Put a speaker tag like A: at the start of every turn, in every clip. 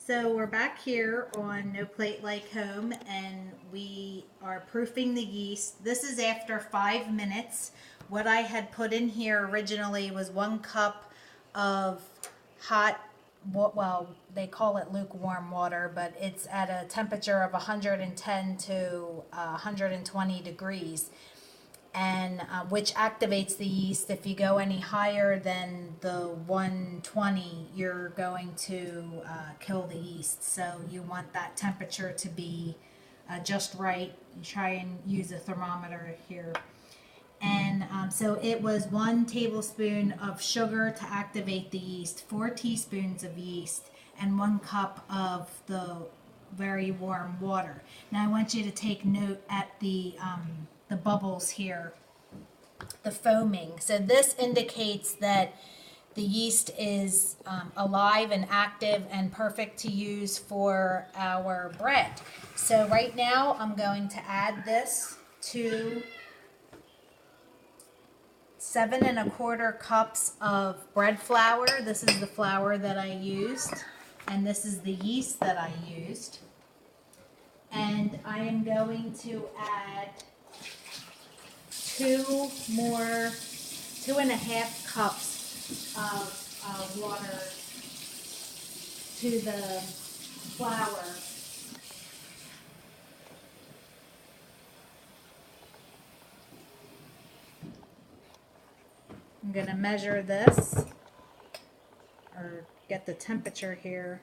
A: So we're back here on No Plate Like Home, and we are proofing the yeast. This is after 5 minutes. What I had put in here originally was 1 cup of hot, well, they call it lukewarm water, but it's at a temperature of 110 to 120 degrees, and which activates the yeast. If you go any higher than the 120, you're going to kill the yeast. So you want that temperature to be just right. You try and use a thermometer here. And so it was 1 tablespoon of sugar to activate the yeast, 4 teaspoons of yeast, and 1 cup of the very warm water. Now I want you to take note at the bubbles here, the foaming. So this indicates that the yeast is alive and active and perfect to use for our bread. So right now I'm going to add this to 7¼ cups of bread flour. This is the flour that I used, and this is the yeast that I used. And I am going to add 2.5 cups of water to the flour. I'm going to measure this, or get the temperature here,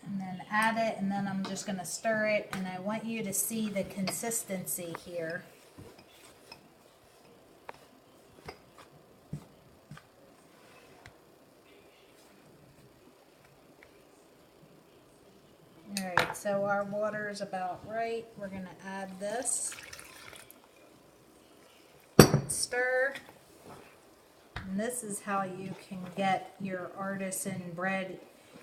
A: and then add it, and then I'm just going to stir it, and I want you to see the consistency here. Alright, so our water is about right. We're going to add this. Stir. And this is how you can get your artisan bread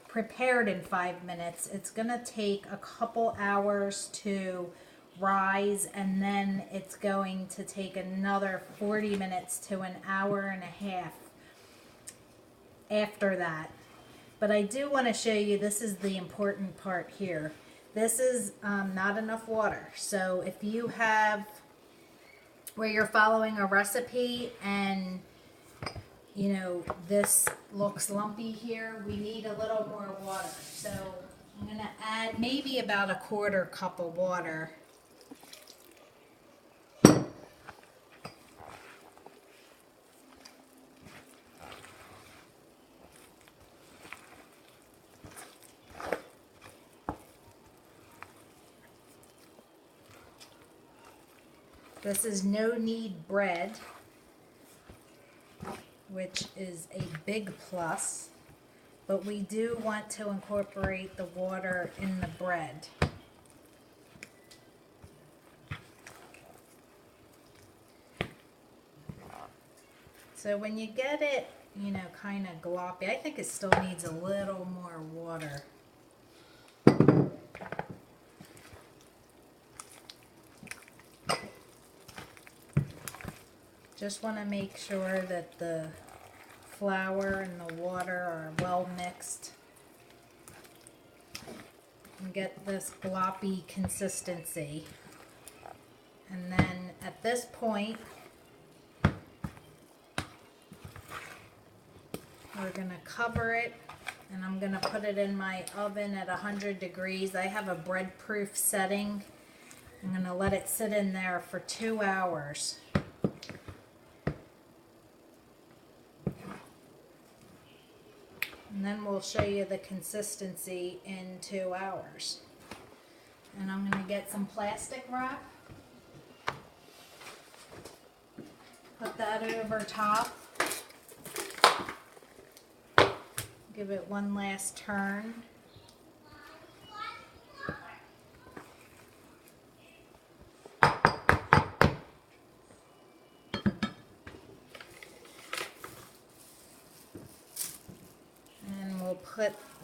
A: prepared in 5 minutes. It's going to take a couple hours to rise, and then it's going to take another 40 minutes to an hour and a half after that. But I do want to show you, this is the important part here. This is not enough water. So if you have, where you're following a recipe and you know this looks lumpy here, we need a little more water. So I'm going to add maybe about 1/4 cup of water. This is no knead bread, which is a big plus, but we do want to incorporate the water in the bread. So when you get it, you know, kind of gloppy, I think it still needs a little more water. Just want to make sure that the flour and the water are well mixed and get this gloppy consistency. And then at this point, we're going to cover it, and I'm going to put it in my oven at 100 degrees. I have a bread proof setting. I'm going to let it sit in there for 2 hours. And then we'll show you the consistency in 2 hours. And I'm going to get some plastic wrap. Put that over top. Give it one last turn.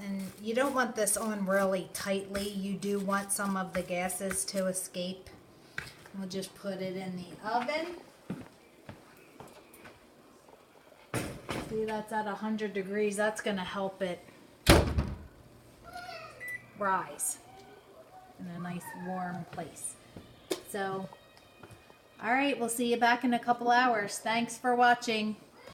A: And you don't want this on really tightly. You do want some of the gases to escape. We'll just put it in the oven See, that's at 100 degrees. That's going to help it rise in a nice warm place. So, all right, we'll see you back in a couple hours. Thanks for watching.